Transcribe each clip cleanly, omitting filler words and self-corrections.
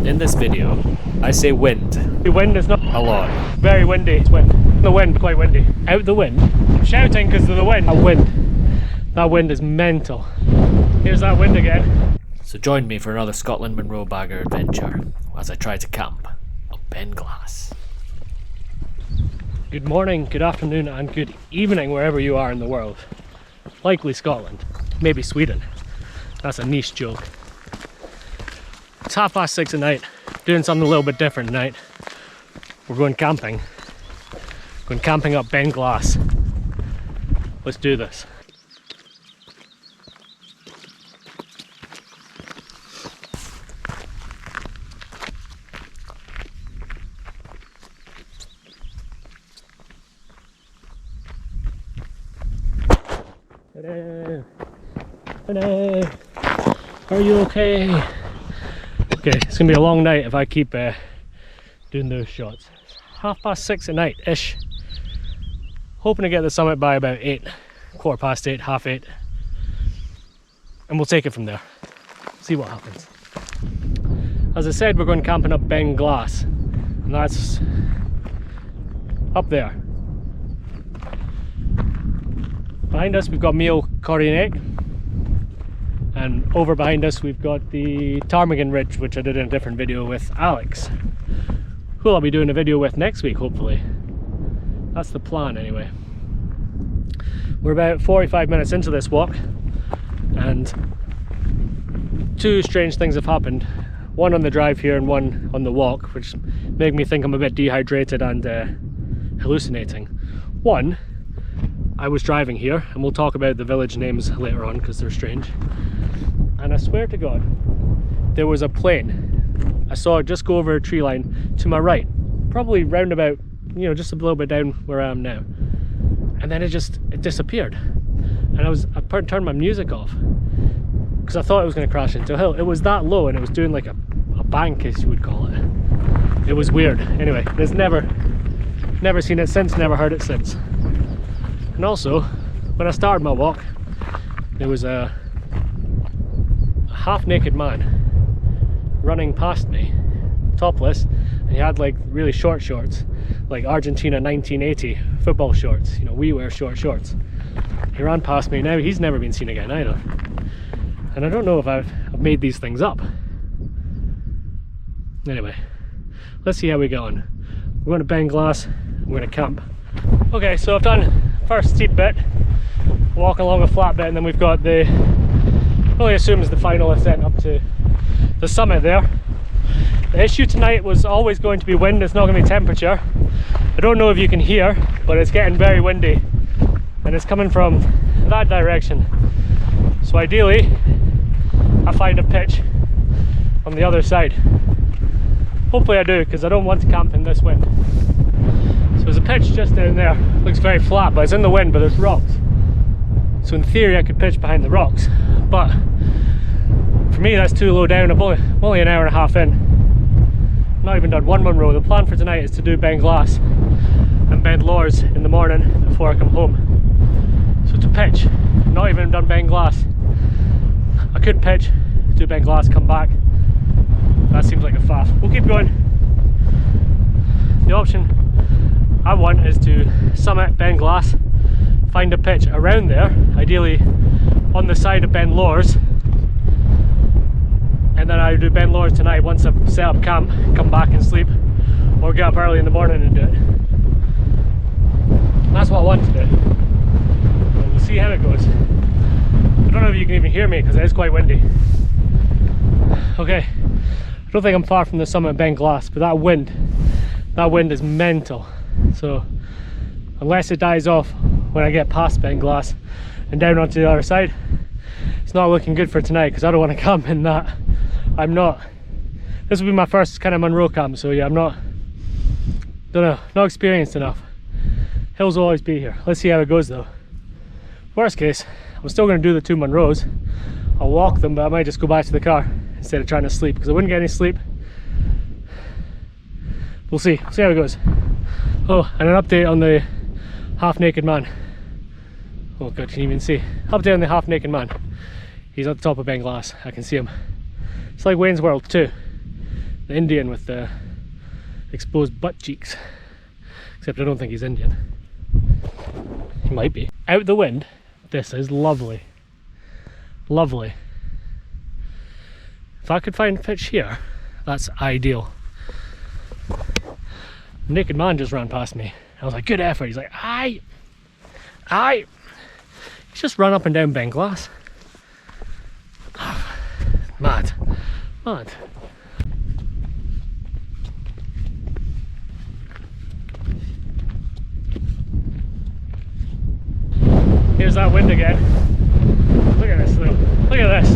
In this video, I say wind. The wind is not A lot. very windy. It's wind. The wind, quite windy. Out the wind. I'm shouting because of the wind. That wind is mental. Here's that wind again. So join me for another Scotland Munro bagger adventure as I try to camp up Beinn Ghlas. Good morning, good afternoon and good evening wherever you are in the world. Likely Scotland, maybe Sweden. That's a niche joke. It's 6:30 at night, doing something a little bit different tonight. We're going camping. Going camping up Beinn Ghlas. Let's do this. Hello. Are you okay? Okay, it's gonna be a long night if I keep doing those shots. 6:30 at night-ish. Hoping to get to the summit by about 8, 8:15, 8:30. And we'll take it from there. See what happens. As I said, we're going camping up Beinn Ghlas. And that's up there. Behind us we've got Meal Corrinaig, and over behind us we've got the Ptarmigan Ridge, which I did in a different video with Alex, who I'll be doing a video with next week hopefully. That's the plan anyway. We're about 45 minutes into this walk and two strange things have happened. One on the drive here and one on the walk, which make me think I'm a bit dehydrated and hallucinating. One, I was driving here, and we'll talk about the village names later on because they're strange. And I swear to God, there was a plane. I saw it just go over a tree line to my right, probably round about, you know, just a little bit down where I am now. And then it disappeared. And I turned my music off because I thought it was going to crash into a hill. It was that low, and it was doing like a bank, as you would call it. It was weird. Anyway, there's never seen it since, never heard it since. And also, when I started my walk, there was a half-naked man running past me, topless, and he had like really short shorts, like Argentina 1980 football shorts. You know, we wear short shorts. He ran past me. Now he's never been seen again either. And I don't know if I've made these things up. Anyway, let's see how we get on. We're going to Beinn Ghlas. We're going to camp. Okay, so I've done first steep bit, walking along a flat bit, and then we've got the, I assume is the final ascent up to the summit there. The issue tonight was always going to be wind. It's not going to be temperature. I don't know if you can hear, but it's getting very windy and it's coming from that direction. So ideally I find a pitch on the other side. Hopefully I do, because I don't want to camp in this wind. So there's a pitch just down there. Looks very flat, but it's in the wind, but there's rocks. So in theory I could pitch behind the rocks, but for me that's too low down. I'm only an hour and a half in. Not even done one Munro. The plan for tonight is to do Beinn Ghlas and Beinn Ghals in the morning before I come home. So to pitch, not even done Beinn Ghlas. I could pitch, do Beinn Ghlas, come back. That seems like a faff. We'll keep going. The option I want is to summit Beinn Ghlas, find a pitch around there, ideally on the side of Beinn Ghals, and then I do Beinn Ghals tonight once I've set up camp, come back and sleep, or get up early in the morning and do it. That's what I want to do. And we'll see how it goes. I don't know if you can even hear me because it is quite windy. Okay, I don't think I'm far from the summit of Beinn Ghlas, but that wind is mental. So unless it dies off when I get past Beinn Ghlas and down onto the other side, it's not looking good for tonight, because I don't want to camp in that. This will be my first kind of Munro camp, so yeah, not experienced enough. Hills will always be here. Let's see how it goes though. Worst case, I'm still going to do the 2 Munros. I'll walk them, but I might just go back to the car instead of trying to sleep, because I wouldn't get any sleep. We'll see how it goes. Oh, and an update on the half-naked man. Oh god, can you even see? Update on the half-naked man. He's at the top of Beinn Ghlas. I can see him. It's like Wayne's World 2. The Indian with the exposed butt cheeks. Except I don't think he's Indian. He might be. Out the wind, this is lovely. Lovely. If I could find fish here, that's ideal. Naked man just ran past me. I was like, good effort. He's like, aye. He's just run up and down Beinn Ghlas. Mad. Here's that wind again. Look at this though. Look at this.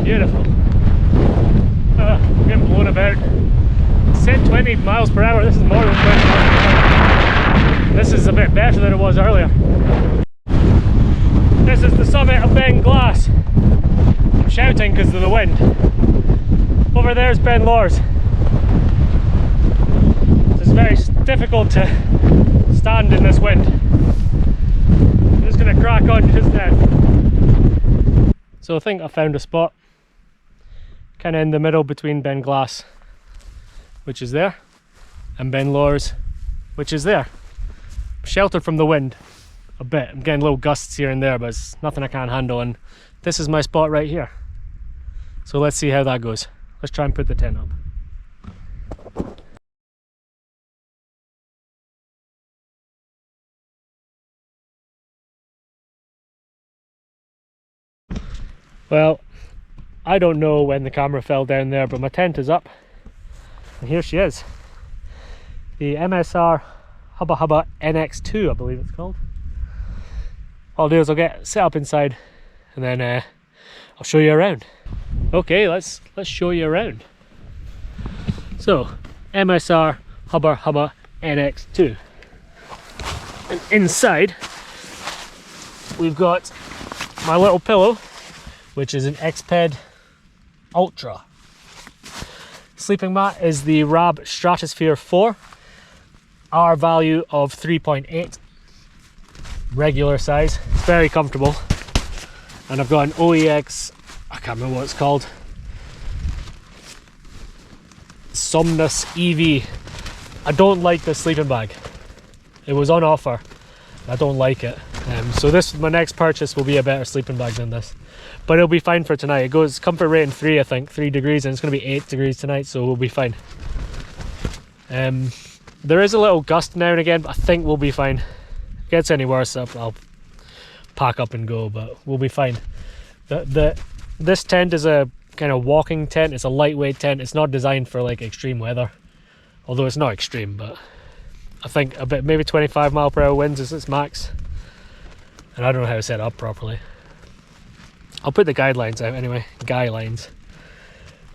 Beautiful. Getting blown about. It said 20 miles per hour. This is more than 20 miles per hour. This is a bit better than it was earlier. This is the summit of Beinn Ghlas. I'm shouting because of the wind. Over there's Beinn Ghals. It's very difficult to stand in this wind. I'm just going to crack on just now. So I think I found a spot kind of in the middle between Beinn Ghlas, which is there, and Beinn Ghals, which is there. I'm sheltered from the wind a bit. I'm getting little gusts here and there, but it's nothing I can't handle, and this is my spot right here. So let's see how that goes. Let's try and put the tent up. Well, I don't know when the camera fell down there, but my tent is up, and here she is. The MSR Hubba NX2, I believe it's called. All I'll do is I'll get set up inside, and then I'll show you around. Okay, let's show you around. So, MSR Hubba NX2, and inside we've got my little pillow, which is an Xped Ultra. Sleeping mat is the Rab Stratosphere 4, R value of 3.8, regular size. It's very comfortable, and I've got an OEX, I can't remember what it's called, Somnus EV. I don't like this sleeping bag. It was on offer. I don't like it. So my next purchase will be a better sleeping bag than this. But it'll be fine for tonight. It goes comfort rating 3, I think, 3 degrees, and it's going to be 8 degrees tonight, so we'll be fine. There is a little gust now and again, but I think we'll be fine. If it gets any worse, I'll pack up and go, but we'll be fine. This tent is a kind of walking tent. It's a lightweight tent. It's not designed for like extreme weather, although it's not extreme, but I think a bit, maybe 25 mile per hour winds is its max, and I don't know how to set it up properly. I'll put the guidelines out anyway. Guidelines.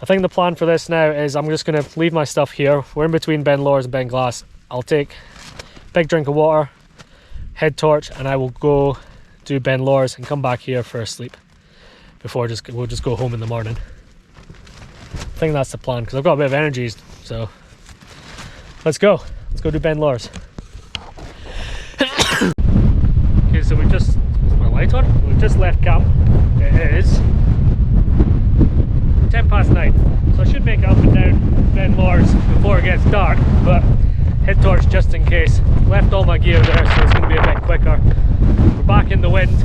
I think the plan for this now is I'm just going to leave my stuff here. We're in between Beinn Ghals and Beinn Ghlas. I'll take a big drink of water, head torch, and I will go do Beinn Ghals and come back here for a sleep before we'll just go home in the morning. I think that's the plan because I've got a bit of energy, so let's go. Let's go do Beinn Ghals. Okay, so we just, is my light on? We've just left camp. It is 10 past 9, so I should make it up and down Beinn Ghals before it gets dark, but head torch just in case. Left all my gear there, so it's going to be a bit quicker. We're back in the wind.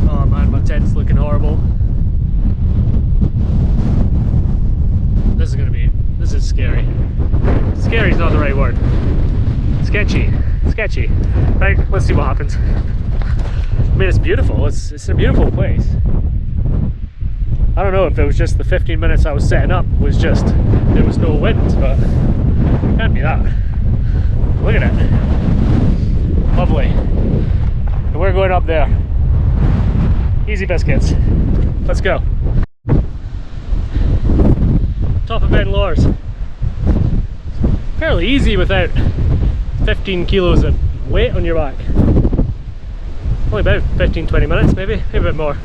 Oh man, my tent's looking horrible. This is scary. Scary is not the right word. Sketchy. Right, let's see what happens. I mean, it's beautiful. It's a beautiful place. I don't know if it was just the 15 minutes I was setting up was just there was no wind, but it can't be that. Look at it. Lovely. And we're going up there. Easy biscuits. Let's go. Top of Beinn Ghals. Fairly easy without 15 kilos of weight on your back. Only about 15-20 minutes, maybe a bit more.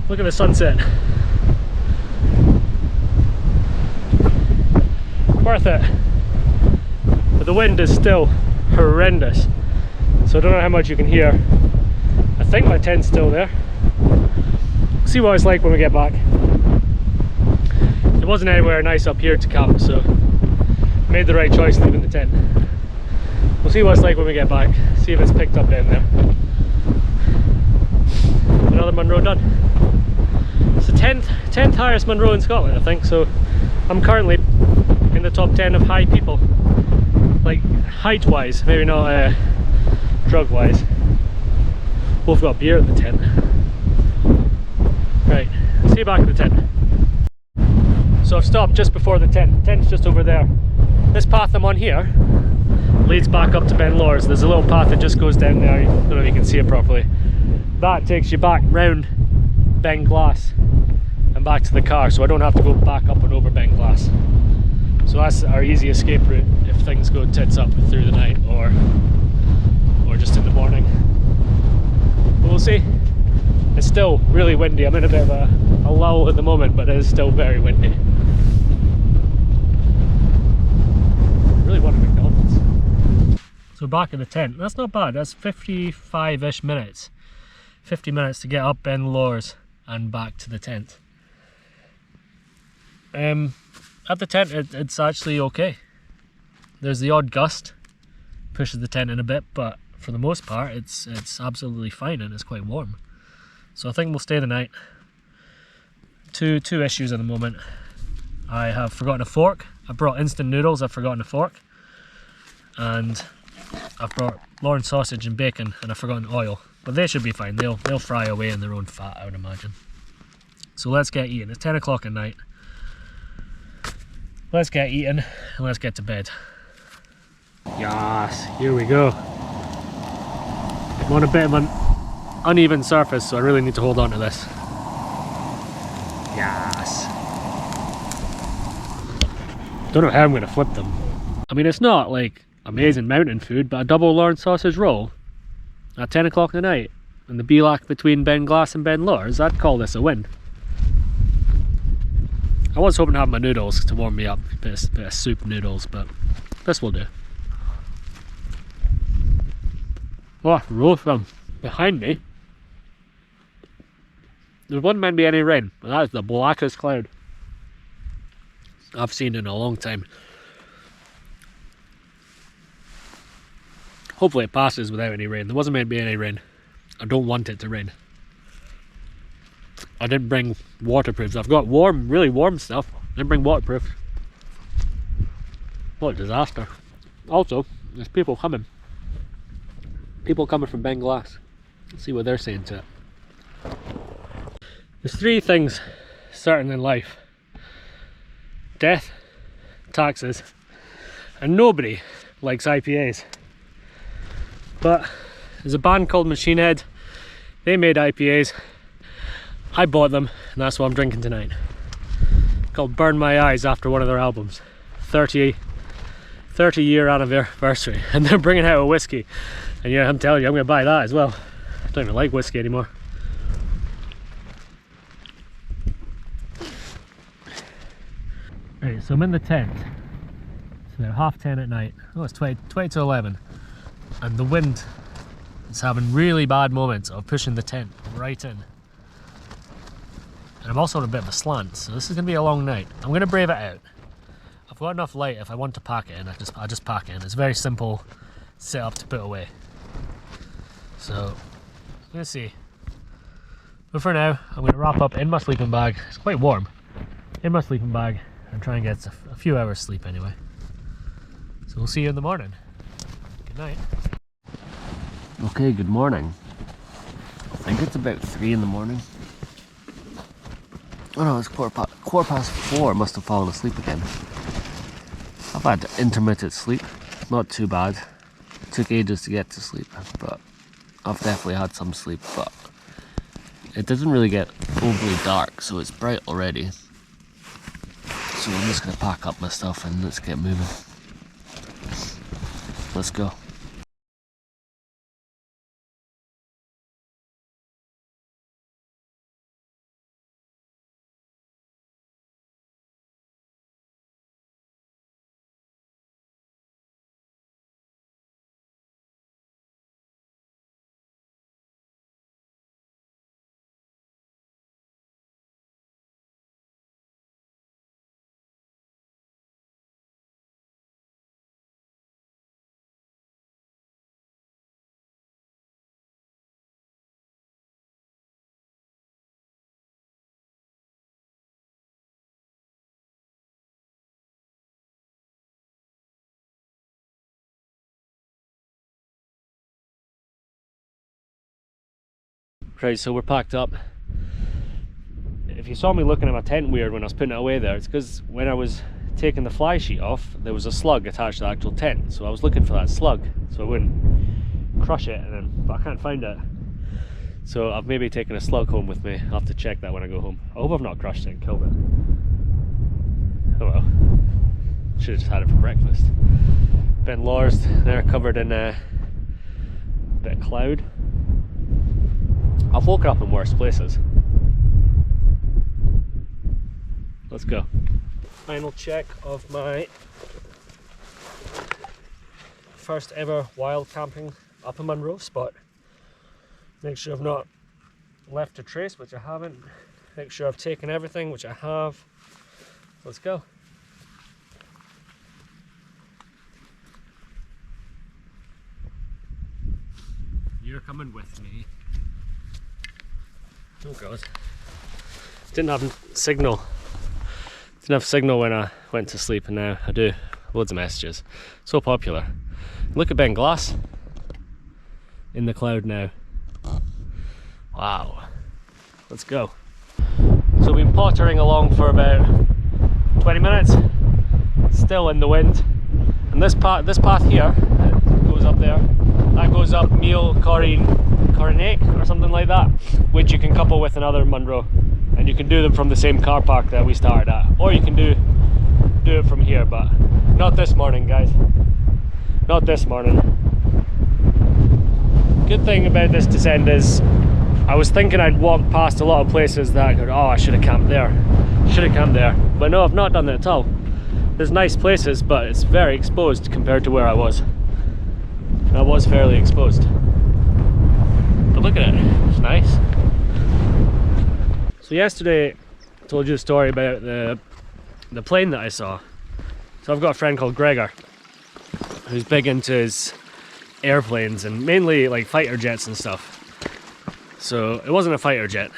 Look at the sunset. Worth it. But the wind is still horrendous, so I don't know how much you can hear. I think my tent's still there. See what it's like when we get back. there wasn't anywhere nice up here to camp, so made the right choice leaving the tent. We'll see what it's like when we get back, see if it's picked up down there. Another Munro done. It's the 10th highest Munro in Scotland, I think, so I'm currently in the top 10 of high people. Like, height wise, maybe not drug wise. Both got beer at the tent. Right, see you back at the tent. So I've stopped just before the tent. The tent's just over there. This path I'm on here leads back up to Beinn Ghals. There's a little path that just goes down there. I don't know if you can see it properly. That takes you back round Beinn Ghlas and back to the car, so I don't have to go back up and over Beinn Ghlas. So that's our easy escape route if things go tits up through the night or just in the morning. But we'll see. It's still really windy. I'm in a bit of a lull at the moment, but it is still very windy. I really want a McDonald's. So back in the tent. That's not bad. That's 55-ish minutes. 50 minutes to get up Beinn Ghals and back to the tent. At the tent, it's actually okay. There's the odd gust, pushes the tent in a bit, but for the most part, it's absolutely fine and it's quite warm. So I think we'll stay the night. Two issues at the moment. I have forgotten a fork. I brought instant noodles, I've forgotten a fork. And I've brought Lawrence sausage and bacon and I've forgotten oil. But they should be fine, they'll fry away in their own fat, I would imagine. So let's get eating. It's 10 o'clock at night. Let's get eating and let's get to bed. Yes, here we go. I'm on a bit of an uneven surface, so I really need to hold on to this. Yes. Don't know how I'm going to flip them. I mean, it's not like amazing mountain food, but a double Lawrence sausage roll at 10 o'clock at night in the Beinn between Beinn Ghlas and Beinn Ghals, I'd call this a win. I was hoping to have my noodles to warm me up, a bit of soup noodles, but this will do. Oh, roll from behind me. There wasn't meant to be any rain, and that is the blackest cloud I've seen in a long time. Hopefully it passes without any rain. There wasn't meant to be any rain. I don't want it to rain. I didn't bring waterproofs. I've got warm, really warm stuff. I didn't bring waterproof. What a disaster. Also, there's people coming. People coming from Beinn Ghlas. Let's see what they're saying to it. There's three things certain in life. Death, taxes, and nobody likes IPAs. But there's a band called Machine Head. They made IPAs. I bought them, and that's what I'm drinking tonight. Called Burn My Eyes, after one of their albums. 30-year anniversary, and they're bringing out a whiskey. And yeah, I'm telling you, I'm going to buy that as well. I don't even like whiskey anymore. Right, so I'm in the tent. It's about 10:30 at night. Oh, it's 20 to 11. And the wind is having really bad moments of pushing the tent right in. And I'm also on a bit of a slant, so this is going to be a long night. I'm going to brave it out. I've got enough light if I want to pack it in, I just pack it in. It's a very simple setup to put away. So, I'm going to see. But for now, I'm going to wrap up in my sleeping bag. It's quite warm. In my sleeping bag, and try and get a few hours sleep anyway. So we'll see you in the morning. Good night. Okay, good morning. I think it's about 3 in the morning. Oh no, it's quarter past 4. I must have fallen asleep again. I've had intermittent sleep, not too bad. It took ages to get to sleep, but I've definitely had some sleep, but it doesn't really get overly dark, so it's bright already. So I'm just gonna pack up my stuff and let's get moving. Let's go. Right, so we're packed up. If you saw me looking at my tent weird when I was putting it away there, it's because when I was taking the fly sheet off, there was a slug attached to the actual tent. So I was looking for that slug so I wouldn't crush it, but I can't find it. So I've maybe taken a slug home with me. I'll have to check that when I go home. I hope I've not crushed it and killed it. Oh well. Should have just had it for breakfast. Beinn Ghals, they're covered in a bit of cloud. I've woken up in worse places. Let's go. Final check of my first ever wild camping up a Munro spot. Make sure I've not left a trace, which I haven't. Make sure I've taken everything, which I have. Let's go. You're coming with me. Oh god. Didn't have signal. Didn't have signal when I went to sleep, and now I do. Loads of messages. So popular. Look at Beinn Ghlas in the cloud now. Wow. Let's go. So we've been pottering along for about 20 minutes. Still in the wind. And this path here, it goes up there. That goes up Meal Corinaig or something like that, which you can couple with another Munro, and you can do them from the same car park that we started at, or you can do it from here, but not this morning, guys. Not this morning. Good thing about this descent is I was thinking I'd walk past a lot of places that I could, oh, I should have camped there, but no, I've not done that at all. There's nice places, but it's very exposed compared to where I was. I was fairly exposed. But look at it, it's nice. So yesterday I told you a story about the plane that I saw. So I've got a friend called Gregor who's big into his airplanes and mainly like fighter jets and stuff. So it wasn't a fighter jet.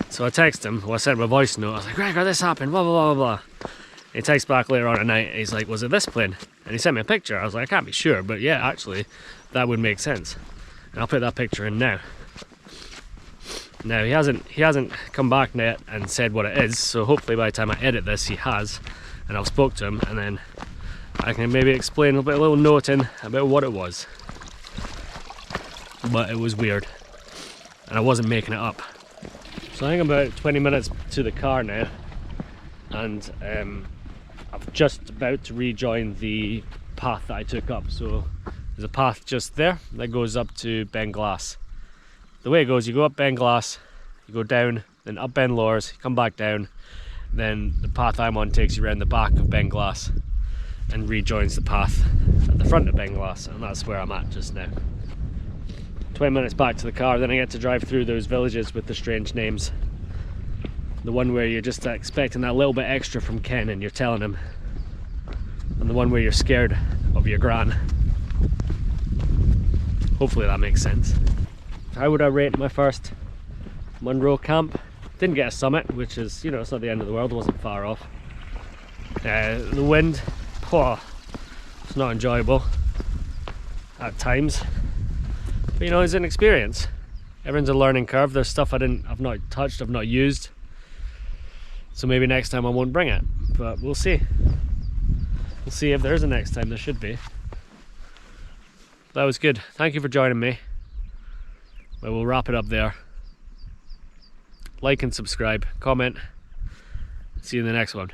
So I texted him, well, I sent him a voice note. I was like, Gregor, this happened, blah blah blah blah. He texts back later on at night and he's like, was it this plane? And he sent me a picture. I was like, I can't be sure, but yeah, actually that would make sense. And I'll put that picture in now. Now he hasn't come back yet and said what it is, so hopefully by the time I edit this he has, and I've spoke to him, and then I can maybe explain a little note in about what it was. But it was weird, and I wasn't making it up. So I think I'm about 20 minutes to the car now, and I'm just about to rejoin the path that I took up. So there's a path just there that goes up to Beinn Ghlas. The way it goes, you go up Beinn Ghlas, you go down, then up Beinn Ghals, you come back down, then the path I'm on takes you around the back of Beinn Ghlas and rejoins the path at the front of Beinn Ghlas, and that's where I'm at just now. 20 minutes back to the car, then I get to drive through those villages with the strange names. The one where you're just expecting that little bit extra from Ken and you're telling him, and the one where you're scared of your gran. Hopefully that makes sense. How would I rate my first Munro camp? Didn't get a summit, which is, you know, it's not the end of the world, it wasn't far off. The wind, it's not enjoyable at times. But you know, it's an experience. Everyone's a learning curve. There's stuff I've not touched, I've not used. So maybe next time I won't bring it, but we'll see. We'll see if there's a next time. There should be. That was good. Thank you for joining me. But we'll wrap it up there. Like and subscribe, comment. See you in the next one.